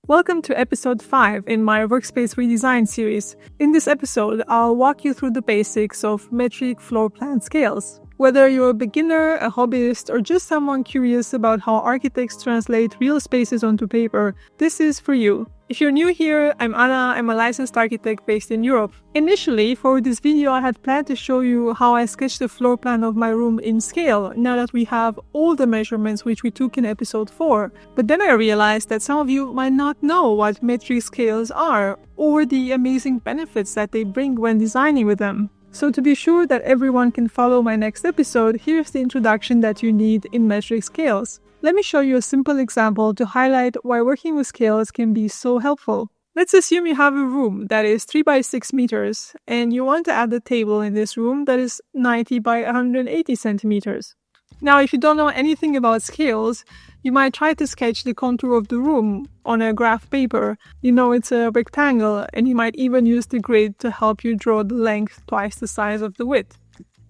Welcome to episode 5 in my Workspace Redesign series. In this episode, I'll walk you through the basics of metric floor plan scales. Whether you're a beginner, a hobbyist, or just someone curious about how architects translate real spaces onto paper, this is for you. If you're new here, I'm Anna, I'm a licensed architect based in Europe. Initially, for this video I had planned to show you how I sketched the floor plan of my room in scale, now that we have all the measurements which we took in episode 4. But then I realized that some of you might not know what metric scales are, or the amazing benefits that they bring when designing with them. So to be sure that everyone can follow my next episode, here's the introduction that you need in metric scales. Let me show you a simple example to highlight why working with scales can be so helpful. Let's assume you have a room that is 3 by 6 meters and you want to add a table in this room that is 90 by 180 centimeters. Now, if you don't know anything about scales, you might try to sketch the contour of the room on a graph paper. You know it's a rectangle, and you might even use the grid to help you draw the length twice the size of the width.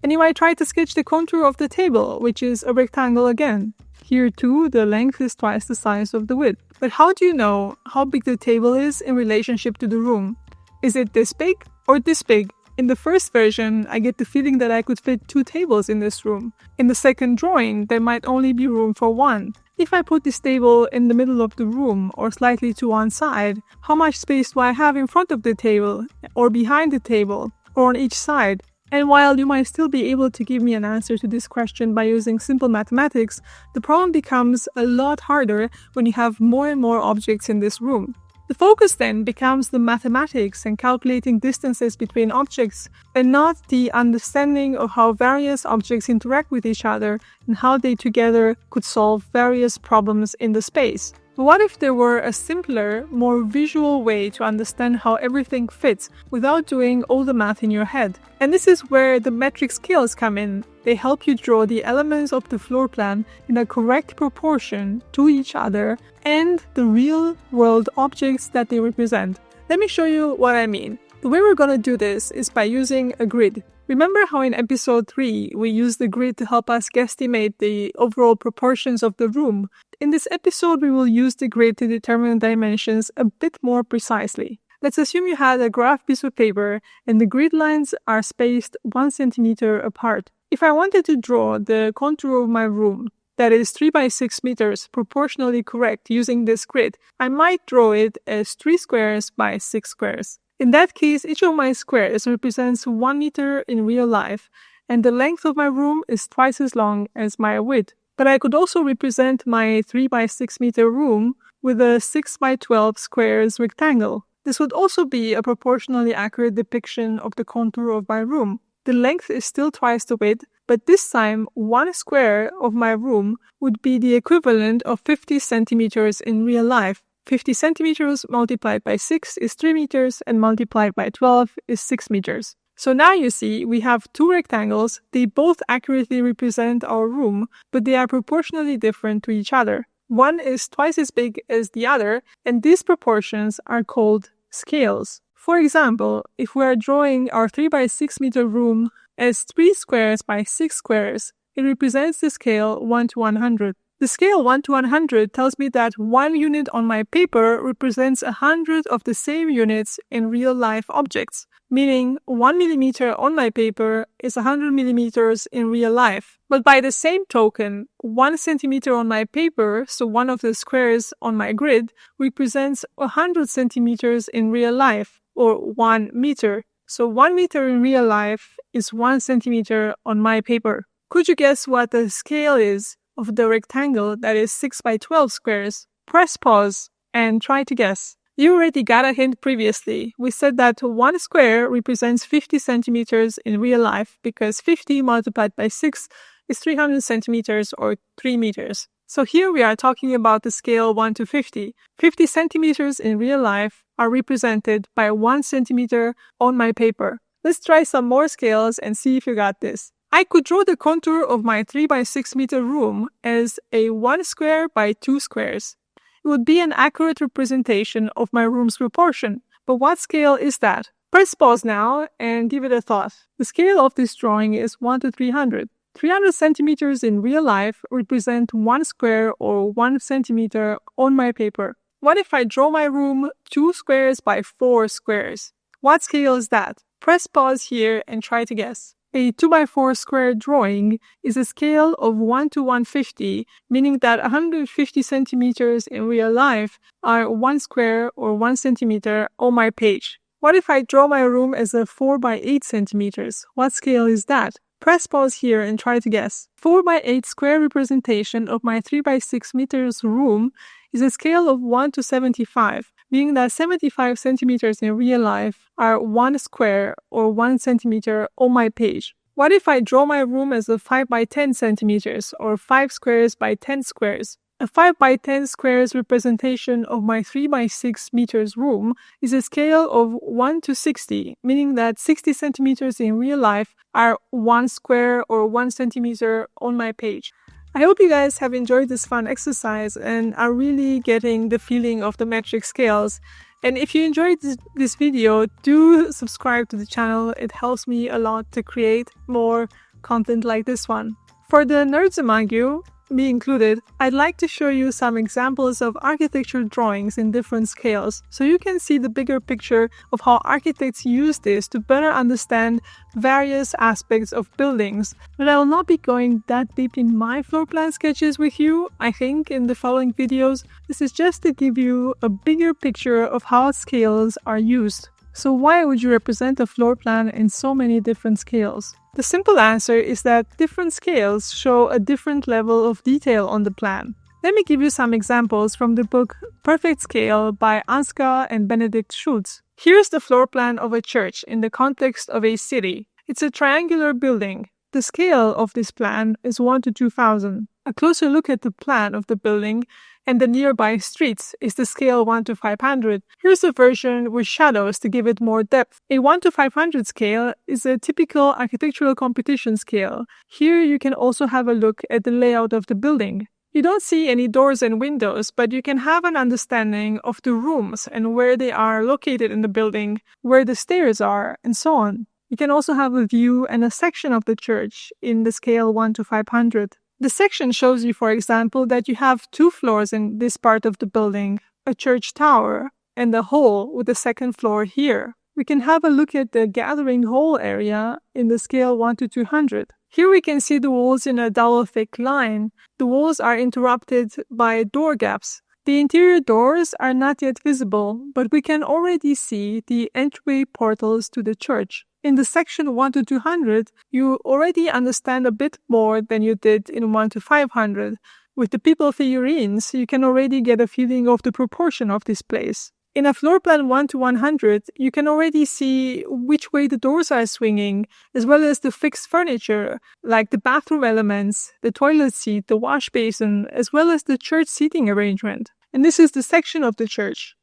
And you might try to sketch the contour of the table, which is a rectangle again. Here too, the length is twice the size of the width. But how do you know how big the table is in relationship to the room? Is it this big or this big? In the first version, I get the feeling that I could fit 2 tables in this room. In the second drawing, there might only be room for 1. If I put this table in the middle of the room or slightly to one side, how much space do I have in front of the table or behind the table or on each side? And while you might still be able to give me an answer to this question by using simple mathematics, the problem becomes a lot harder when you have more and more objects in this room. The focus then becomes the mathematics and calculating distances between objects, and not the understanding of how various objects interact with each other and how they together could solve various problems in the space. But what if there were a simpler, more visual way to understand how everything fits without doing all the math in your head? And this is where the metric scales come in. They help you draw the elements of the floor plan in a correct proportion to each other and the real-world objects that they represent. Let me show you what I mean. The way we're going to do this is by using a grid. Remember how in episode 3 we used the grid to help us guesstimate the overall proportions of the room? In this episode we will use the grid to determine dimensions a bit more precisely. Let's assume you had a graph piece of paper and the grid lines are spaced 1 centimeter apart. If I wanted to draw the contour of my room that is 3 by 6 meters proportionally correct using this grid, I might draw it as 3 squares by 6 squares. In that case, each of my squares represents 1 meter in real life, and the length of my room is twice as long as my width. But I could also represent my 3 by 6 meter room with a 6 by 12 squares rectangle. This would also be a proportionally accurate depiction of the contour of my room. The length is still twice the width, but this time 1 square of my room would be the equivalent of 50 centimeters in real life. 50 centimeters multiplied by 6 is 3 meters and multiplied by 12 is 6 meters. So now you see we have 2 rectangles. They both accurately represent our room, but they are proportionally different to each other. One is twice as big as the other, and these proportions are called scales. For example, if we are drawing our 3 by 6 meter room as 3 squares by 6 squares, it represents the scale 1 to 100. The scale 1 to 100 tells me that 1 unit on my paper represents 100 of the same units in real-life objects, meaning 1 millimeter on my paper is 100 millimeters in real life. But by the same token, 1 centimeter on my paper, so one of the squares on my grid, represents 100 centimeters in real life, or 1 meter. So 1 meter in real life is 1 centimeter on my paper. Could you guess what the scale is of the rectangle that is 6 by 12 squares? Press pause and try to guess. You already got a hint previously. We said that 1 square represents 50 centimeters in real life because 50 multiplied by 6 is 300 centimeters or 3 meters. So here we are talking about the scale 1 to 50. 50 centimeters in real life are represented by 1 centimeter on my paper. Let's try some more scales and see if you got this. I could draw the contour of my 3 by 6 meter room as a 1 square by 2 squares. It would be an accurate representation of my room's proportion. But what scale is that? Press pause now and give it a thought. The scale of this drawing is 1 to 300. 300 centimeters in real life represent 1 square or 1 centimeter on my paper. What if I draw my room 2 squares by 4 squares? What scale is that? Press pause here and try to guess. A 2x4 square drawing is a scale of 1 to 150, meaning that 150 centimeters in real life are 1 square or 1 centimeter on my page. What if I draw my room as a 4 by 8 centimeters? What scale is that? Press pause here and try to guess. 4 by 8 square representation of my 3 by 6 meters room is a scale of 1 to 75, meaning that 75 centimeters in real life are 1 square or 1 centimeter on my page. What if I draw my room as a 5 by 10 centimeters or 5 squares by 10 squares? A 5 by 10 squares representation of my 3 by 6 meters room is a scale of 1 to 60, meaning that 60 centimeters in real life are 1 square or 1 centimeter on my page. I hope you guys have enjoyed this fun exercise and are really getting the feeling of the metric scales. And if you enjoyed this video, do subscribe to the channel. It helps me a lot to create more content like this one. For the nerds among you, me included, I'd like to show you some examples of architecture drawings in different scales so you can see the bigger picture of how architects use this to better understand various aspects of buildings. But I will not be going that deep in my floor plan sketches with you, I think, in the following videos. This is just to give you a bigger picture of how scales are used. So why would you represent a floor plan in so many different scales? The simple answer is that different scales show a different level of detail on the plan. Let me give you some examples from the book Perfect Scale by Ansgar and Benedict Schultz. Here's the floor plan of a church in the context of a city. It's a triangular building. The scale of this plan is 1 to 2000. A closer look at the plan of the building and the nearby streets is the scale 1 to 500. Here's a version with shadows to give it more depth. A 1 to 500 scale is a typical architectural competition scale. Here you can also have a look at the layout of the building. You don't see any doors and windows, but you can have an understanding of the rooms and where they are located in the building, where the stairs are, and so on. You can also have a view and a section of the church in the scale 1 to 500. The section shows you, for example, that you have 2 floors in this part of the building, a church tower, and a hall with the second floor here. We can have a look at the gathering hall area in the scale 1 to 200. Here we can see the walls in a double thick line. The walls are interrupted by door gaps. The interior doors are not yet visible, but we can already see the entryway portals to the church. In the section 1 to 200, you already understand a bit more than you did in 1 to 500. With the people figurines, you can already get a feeling of the proportion of this place. In a floor plan 1 to 100, you can already see which way the doors are swinging, as well as the fixed furniture, like the bathroom elements, the toilet seat, the wash basin, as well as the church seating arrangement. And this is the section of the church.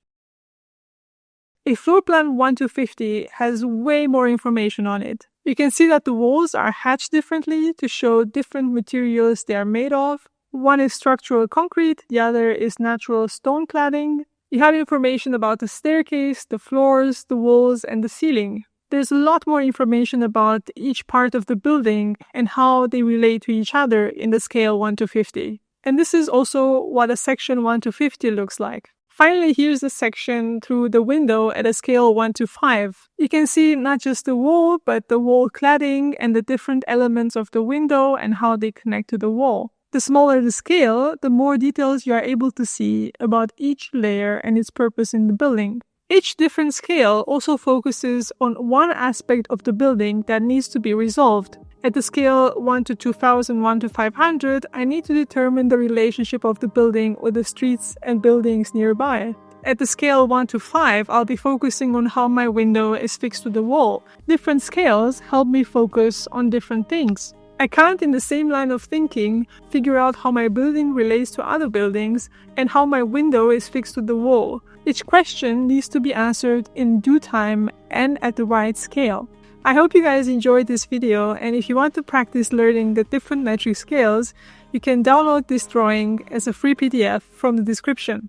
A floor plan 1 to 50 has way more information on it. You can see that the walls are hatched differently to show different materials they are made of. One is structural concrete, the other is natural stone cladding. You have information about the staircase, the floors, the walls, and the ceiling. There's a lot more information about each part of the building and how they relate to each other in the scale 1 to 50. And this is also what a section 1 to 50 looks like. Finally, here's the section through the window at a scale 1 to 5. You can see not just the wall, but the wall cladding and the different elements of the window and how they connect to the wall. The smaller the scale, the more details you are able to see about each layer and its purpose in the building. Each different scale also focuses on one aspect of the building that needs to be resolved. At the scale 1 to 2000, 1 to 500, I need to determine the relationship of the building with the streets and buildings nearby. At the scale 1 to 5, I'll be focusing on how my window is fixed to the wall. Different scales help me focus on different things. I can't, in the same line of thinking, figure out how my building relates to other buildings and how my window is fixed to the wall. Each question needs to be answered in due time and at the right scale. I hope you guys enjoyed this video, and if you want to practice learning the different metric scales, you can download this drawing as a free PDF from the description.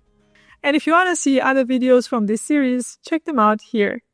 And if you want to see other videos from this series, check them out here.